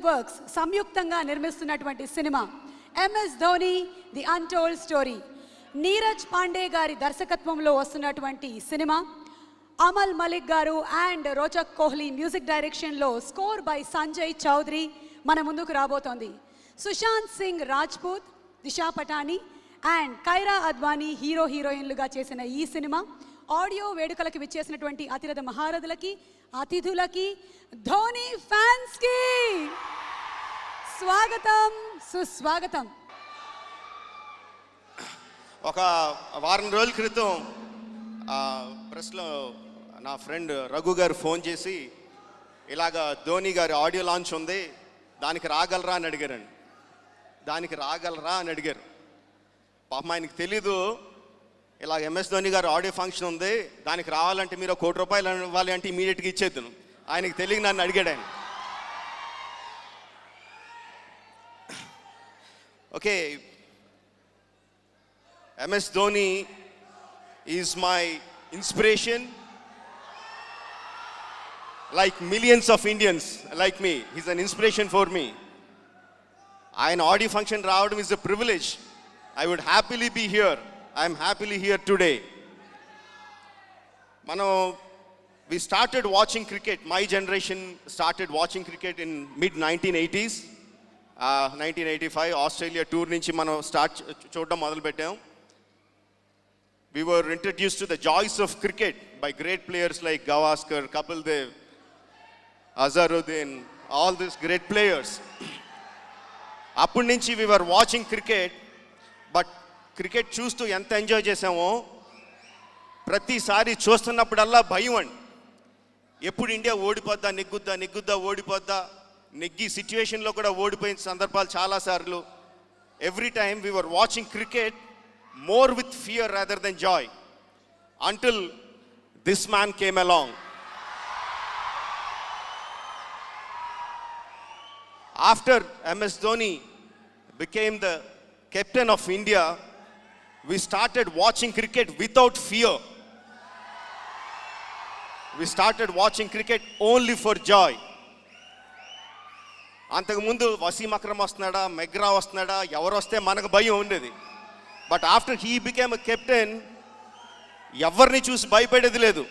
Works సంయుక్తంగా నిర్మిస్తున్నటువంటి సినిమా MS Dhoni the untold story. Neeraj Pandey గారి దర్శకత్వంలో వస్తున్నటువంటి సినిమా అమల్ మలిక్ గారు అండ్ రోచక్ కోహ్లీ మ్యూజిక్ డైరెక్షన్లో స్కోర్ బై సంజయ్ చౌదరి మన ముందుకు రాబోతోంది. సుశాంత్ సింగ్ రాజ్పూత్, దిశా పటాని అండ్ కైరా అద్వానీ హీరోయిన్లుగా చేసిన ఈ సినిమా ఆడియో వేడుకలకి విచ్చేసినటువంటి అతిరథ మహారథులకి, అతిథులకి, ధోని ఫ్యాన్స్కి స్వాగతం, సుస్వాగతం. ఒక వారం రోజుల క్రితం ప్రెస్లో నా ఫ్రెండ్ రఘు గారు ఫోన్ చేసి ఇలాగ ధోని గారి ఆడియో లాంచ్ ఉంది, దానికి రాగలరా అని అడిగారండి. దానికి రాగలరా అని అడిగారు. పాపం ఆయనకి తెలీదు ఇలా ఎంఎస్ ధోని గారు ఆడియో ఫంక్షన్ ఉంది, దానికి రావాలంటే మీరు ₹1,00,00,000 ఇవ్వాలి అంటే ఇమీడియట్గా ఇచ్చేద్దును. ఆయనకి తెలియక నన్ను అడిగాడు ఆయన. Okay, MS Dhoni is my inspiration, like millions of Indians like me. He's an inspiration for me. ఆయన ఆడియో ఫంక్షన్ రావడం is a privilege. I would happily be here. I am happily here today. We started watching cricket. My generation started watching cricket in mid-1980s. 1985 Australia tour నుంచి మనం చూడడం మొదలుపెట్టాం. We were introduced to the joys of cricket by great players like Gavaskar, Kapil Dev, Azharuddin, all these great players. అప్పటి నుంచి we were watching cricket, but cricket చూస్తూ ఎంత enjoy చేసామో ప్రతిసారి చూస్తున్నప్పుడల్లా భయం అండి. ఎప్పుడు ఇండియా నెగ్గుద్దా ఓడిపోద్దా, నెగ్గి సిచ్యువేషన్లో కూడా ఓడిపోయిన సందర్భాలు చాలాసార్లు. Every time we were watching cricket more with fear rather than joy, until this man came along. After MS Dhoni became the captain of India, we started watching cricket without fear. We started watching cricket only for joy. అంతకుముందు వసీం అక్రమ్ వస్తున్నాడా, McGrath వస్తున్నాడా, ఎవరు వస్తే మనకు భయం ఉండేది. But after he became a captain, ఎవరిని చూసి భయపడేది లేదు.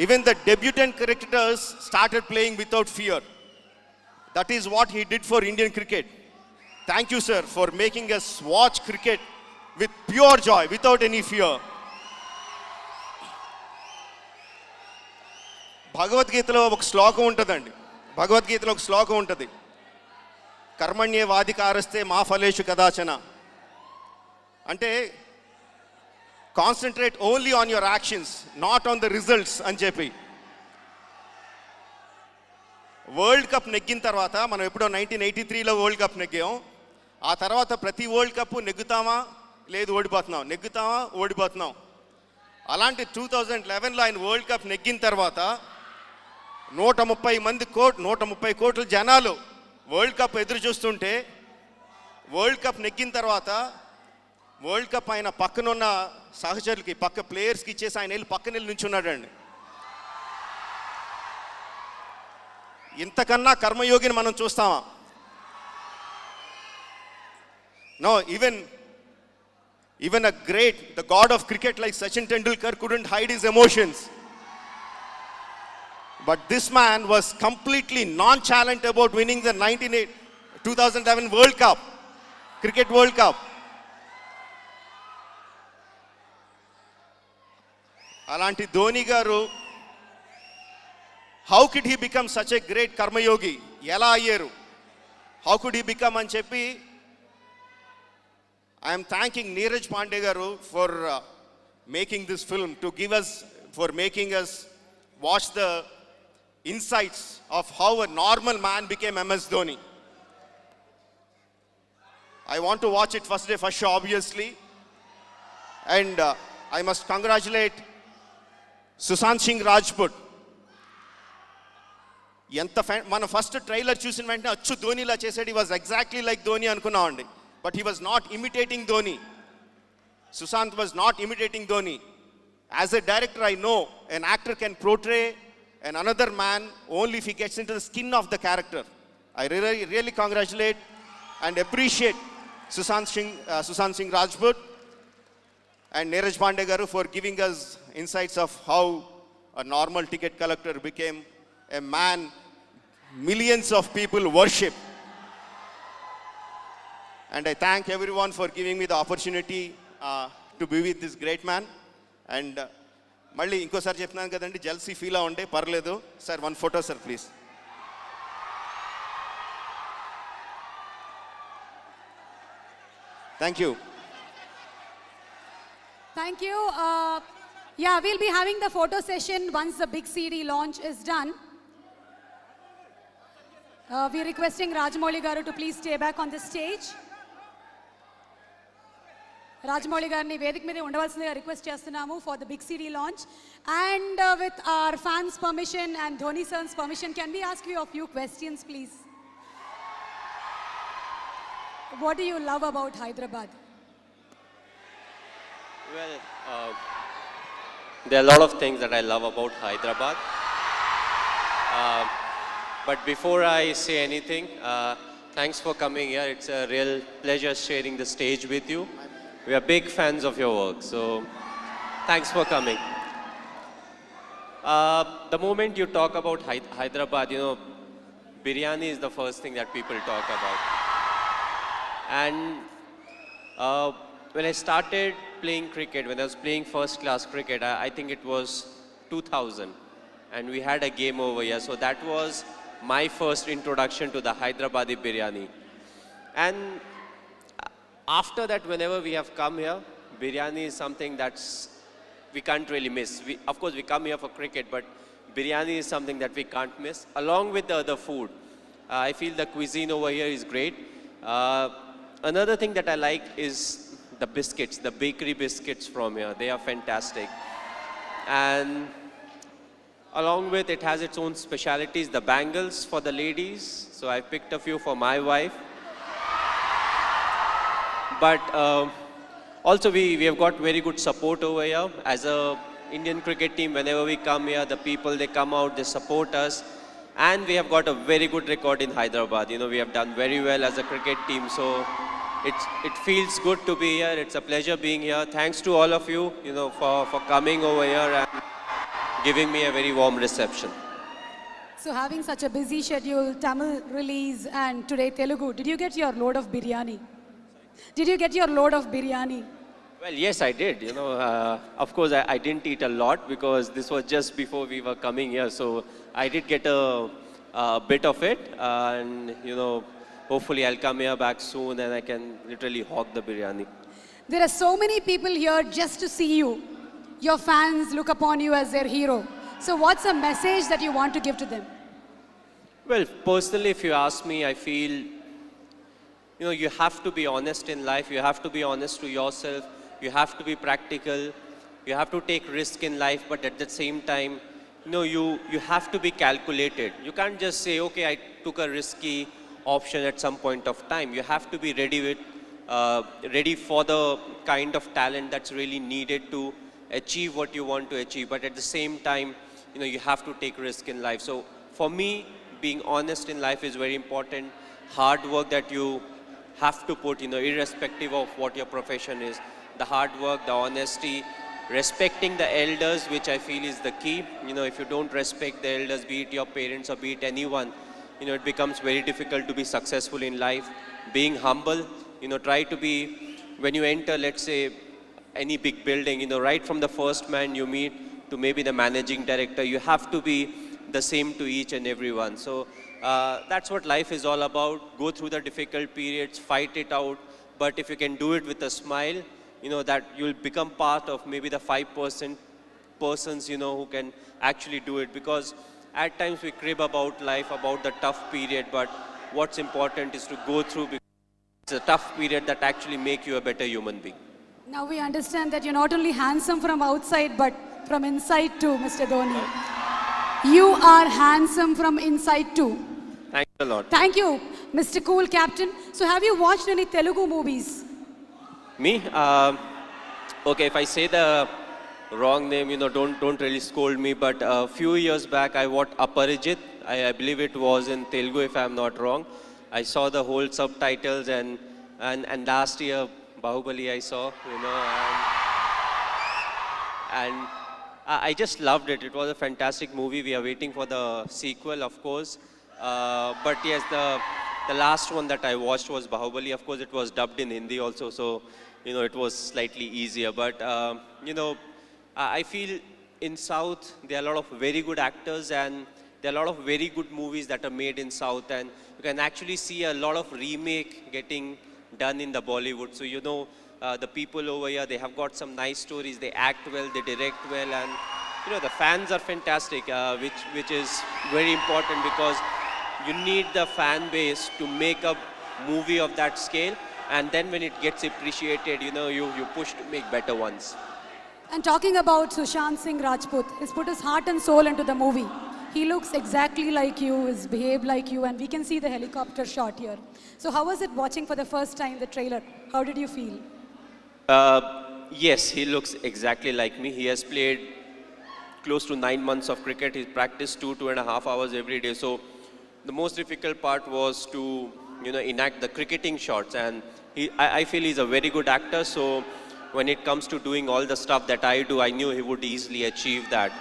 Even the debutant cricketers started playing without fear. That is what he did for Indian cricket. Thank you sir for making us watch cricket with pure joy, without any fear. భగవద్గీతలో ఒక శ్లోకం ఉంటుందండి. భగవద్గీతలో ఒక శ్లోకం ఉంటుంది, కర్మణ్యే వాధికారస్తే మా ఫలేషు కదాచన. అంటే concentrate only on your actions, not on the results అని చెప్పి. వరల్డ్ కప్ నెగ్గిన తర్వాత, మనం ఎప్పుడో 1983లో వరల్డ్ కప్ నెగ్గాం. ఆ తర్వాత ప్రతి వరల్డ్ కప్ నెగ్గుతామా లేదు ఓడిపోతున్నాం, నెగ్గుతామా ఓడిపోతున్నాం. అలాంటి 2011లో ఆయన వరల్డ్ కప్ నెగ్గిన తర్వాత 130 కోట్ల జనాలు వరల్డ్ కప్ ఎదురు చూస్తుంటే, వరల్డ్ కప్ నెగ్గిన తర్వాత వరల్డ్ కప్ ఆయన పక్కనున్న సహచరులకి, పక్క ప్లేయర్స్కి ఇచ్చేసి ఆయన వెళ్ళి పక్కన వెళ్ళి నుంచున్నాడండి. ఇంతకన్నా కర్మయోగిని మనం చూస్తామా? No, even the god of cricket like Sachin Tendulkar couldn't hide his emotions. But this man was completely nonchalant about winning the 2011 World Cup, Cricket World Cup. అలాంటి ధోని గారు, how could he become such a great karmayogi? ఎలా అయ్యారు? How could he become అని చెప్పి I'm thanking Neeraj Pandey గారు for making this film, for making us watch the insights of how a normal man became MS Dhoni. I want to watch it first show obviously, and I must congratulate Sushant Singh Rajput. మన first trailer చూసిన వెంటనే అచ్చు ధోనిలా చేసాడు. He was exactly like Dhoni అనుకున్నామండి. But he was not imitating Dhoni. Sushant was not imitating Dhoni. As a director, I know an actor can portray and another man only if he gets into the skin of the character. I really congratulate and appreciate Sushant Singh Rajput and Neeraj Pandey garu for giving us insights of how a normal ticket collector became a man millions of people worship. And I thank everyone for giving me the opportunity to be with this great man. And మళ్ళీ ఇంకోసారి చెప్తున్నాను కదండి, jealousy feel అవ్వండి, పర్లేదు sir. One photo sir please. Thank you. Thank you. Yeah, we'll be having the photo session once the big CD launch is done. We're requesting Rajamouli garu to please stay back on the stage. Rajamouli గారిని వేదిక మీద ఉండవలసిందిగా request చేస్తున్నాము for the big CD launch. And with our fans' permission and Dhoni sir's permission, can we ask you a few questions, please? What do you love about Hyderabad? Well, there are a lot of things that I love about Hyderabad. But before I say anything, thanks for coming here. It's a real pleasure sharing the stage with you. We are big fans of your work, so thanks for coming. The moment you talk about Hyderabad, you know, biryani is the first thing that people talk about. And when I started playing cricket, when I was playing first class cricket, I think it was 2000, and we had a game over here. So that was my first introduction to the Hyderabadi biryani. And after that, whenever we have come here, biryani is something we can't really miss. Of course, we come here for cricket, but biryani is something that we can't miss, along with the other food. I feel the cuisine over here is great. Another thing that I like is the biscuits, the bakery biscuits from here. They are fantastic. And along with it has its own specialities, the bangles for the ladies. So I picked a few for my wife. But also we have got very good support over here. As a Indian cricket team, whenever we come here, the people, they come out, they support us. And we have got a very good record in Hyderabad. You know, we have done very well as a cricket team. So it feels good to be here. It's a pleasure being here. Thanks to all of you, you know, for coming over here and giving me a very warm reception. So having such a busy schedule, Tamil release and today Telugu, did you get your load of biryani? Did you get your load of biryani? Well, yes, I did. You know, of course, I didn't eat a lot because this was just before we were coming here. So I did get a bit of it, and you know, hopefully I'll come here back soon and I can literally hog the biryani. There are so many people here just to see you. Your fans look upon you as their hero. So what's a message that you want to give to them? Well, personally, if you ask me, I feel, you know, you have to be honest in life. You have to be honest to yourself. You have to be practical. You have to take risk in life, but at the same time, you know, you have to be calculated. You can't just say, okay, I took a risky option at some point of time. You have to be ready for the kind of talent that's really needed to achieve what you want to achieve. But at the same time, you know, you have to take risk in life. So for me, being honest in life is very important. Hard work that you have to put, you know, irrespective of what your profession is. The hard work, the honesty, respecting the elders, which I feel is the key. You know, if you don't respect the elders, be it your parents or be it anyone, you know, it becomes very difficult to be successful in life. Being humble, you know, try to be, when you enter, let's say, any big building, you know, right from the first man you meet to maybe the managing director, you have to be the same to each and everyone. So that's what life is all about. Go through the difficult periods, fight it out. But if you can do it with a smile, you know, that you'll become part of maybe the 5% persons, you know, who can actually do it. Because at times we crib about life, about the tough period, but what's important is to go through, because it's a tough period that actually make you a better human being. Now we understand that you're not only handsome from outside, but from inside too, Mr. Dhoni. You are handsome from inside too. Thanks a lot. Thank you, Mr. Cool Captain. So have you watched any Telugu movies? Me? Okay, if I say the wrong name, don't really scold me. But a few years back, I watched Aparijit. I believe it was in Telugu, if I'm not wrong. I saw the whole subtitles, and last year Bahubali I saw, and I just loved it. It was a fantastic movie. We are waiting for the sequel, of course. But yes, the last one that I watched was Bahubali. Of course, it was dubbed in Hindi also, so it was slightly easier. But I feel in South there are a lot of very good actors, and there are a lot of very good movies that are made in South, and you can actually see a lot of remake getting done in the Bollywood. So the people over here, they have got some nice stories. They act well, they direct well, and the fans are fantastic, which is very important, because you need the fan base to make a movie of that scale, and then when it gets appreciated, you push to make better ones. And talking about Sushant Singh Rajput, he's put his heart and soul into the movie. He looks exactly like you, he's behaved like you, and we can see the helicopter shot here. So how was it watching for the first time the trailer? How did you feel? Yes, he looks exactly like me. He has played close to 9 months of cricket. He's practiced 2.5 hours every day. So the most difficult part was to enact the cricketing shots, and I feel he's a very good actor. So when it comes to doing all the stuff that I do, I knew he would easily achieve that.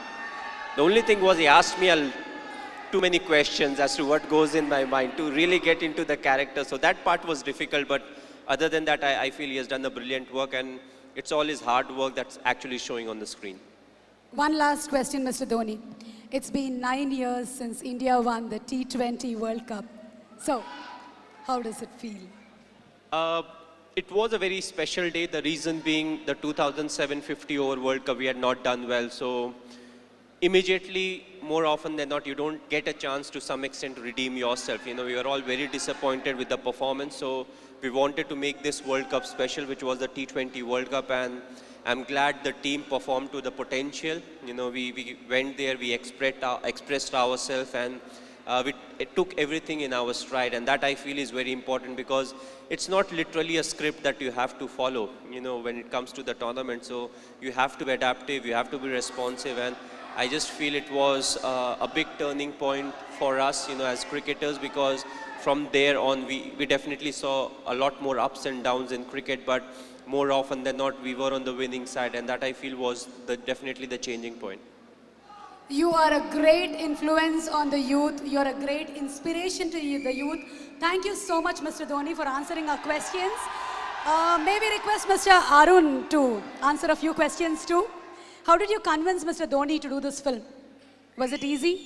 The only thing was, he asked me too many questions as to what goes in my mind to really get into the character. So that part was difficult, but other than that, I feel he has done a brilliant work, and it's all his hard work that's actually showing on the screen. One last question, Mr. Dhoni. It's been 9 years since India won the T20 World Cup. So, how does it feel? It was a very special day. The reason being, the 2007 50 over World Cup, we had not done well. So immediately, more often than not, you don't get a chance to some extent to redeem yourself. We were all very disappointed with the performance. So we wanted to make this World Cup special, which was the T20 World Cup, and I'm glad the team performed to the potential. We went there, we expressed ourselves, and it took everything in our stride, and that I feel is very important, because it's not literally a script that you have to follow, when it comes to the tournament. So you have to be adaptive, you have to be responsive, and I just feel it was a big turning point for us, as cricketers, because from there on, we definitely saw a lot more ups and downs in cricket, but more often than not, we were on the winning side, and that I feel was definitely the changing point. You are a great influence on the youth. You are a great inspiration to the youth. Thank you so much, Mr. Dhoni, for answering our questions. May we request Mr. Arun to answer a few questions too? How did you convince Mr. Dhoni to do this film? Was it easy?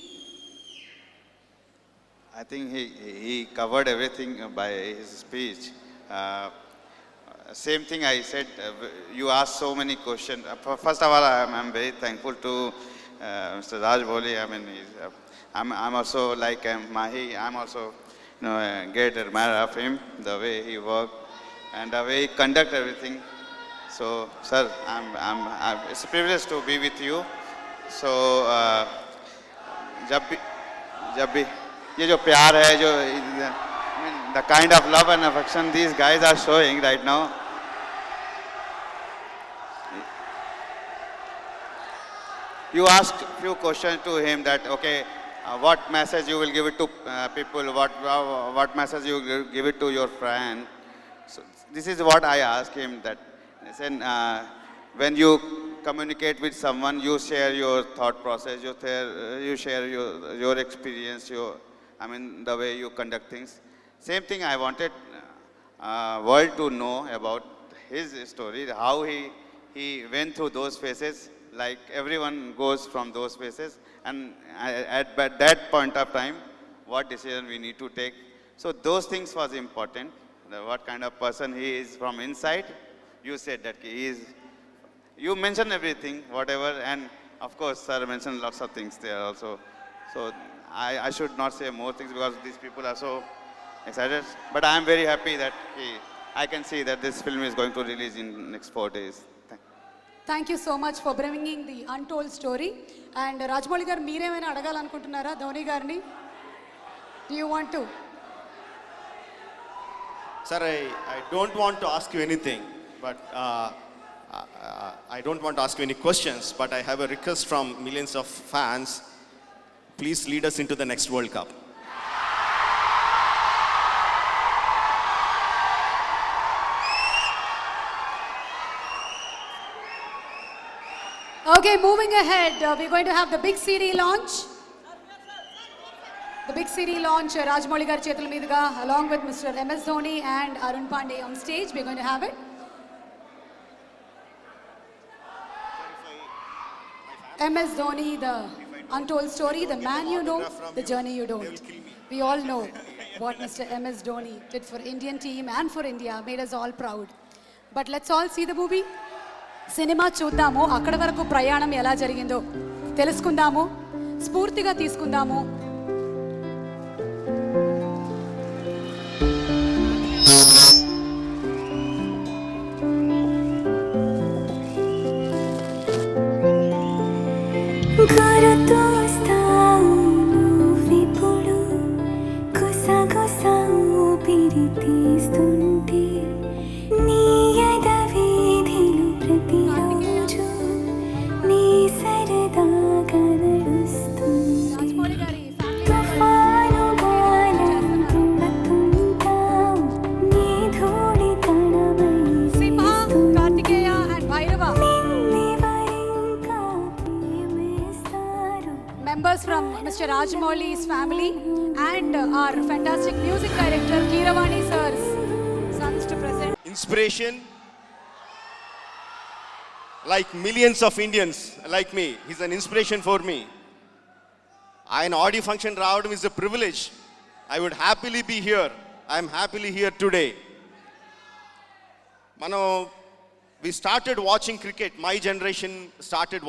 I think he covered everything by his speech. Same thing I said, you asked so many questions. First of all, I'm very thankful to Mr. Rajamouli. I mean, I'm also like Mahi. I'm also a great admirer of him, the way he worked and the way he conduct everything. So, sir, it's a privilege to be with you. So, जब भी ये जो प्यार है, जो the kind of love and affection these guys are showing right now. You asked a few questions to him that, okay, what message you will give it to people, what message you will give it to your friend. So this is what I asked him, that listen, when you communicate with someone, you share your thought process, you share your experience, the way you conduct things. Same thing I wanted world to know about his story, how he went through those phases. Like everyone goes from those phases, and at that point of time, what decision we need to take. So those things was important. What kind of person he is from inside. You said that he is. You mentioned everything, whatever, and of course, sir mentioned lots of things there also. So I should not say more things because these people are so excited. But I am very happy that I can see that this film is going to release in next 4 days. Thank you so much for bringing the untold story. And Rajamouli garu, meeremaina adagalanukuntunnara Dhoni garni? Do you want to? Sir, I don't want to ask you anything, but I don't want to ask you any questions, but I have a request from millions of fans. Please lead us into the next World Cup. Okay, moving ahead, we're going to have the big CD launch. The big CD launch, Rajamouli garu chetuల మీదుగా along with Mr. MS Dhoni and Arun Pandey on stage. We're going to have it. MS Dhoni, the untold story, the man you know, the journey you don't. We all know what Mr. MS Dhoni did for Indian team and for India, made us all proud. But let's all see the movie. Cinema చూద్దాము, అక్కడ వరకు ప్రయాణం ఎలా జరిగిందో తెలుసుకుందాము, స్ఫూర్తిగా తీసుకుందాము. Members from Mr. Rajamouli's family and our fantastic music director Keeravani sir's sons to present. Inspiration, like millions of Indians like me, he's an inspiration for me. ఆయన ఆడియో ఫంక్షన్ రావడం is a privilege. I would happily be here. I am happily here today. We started watching cricket. My generation started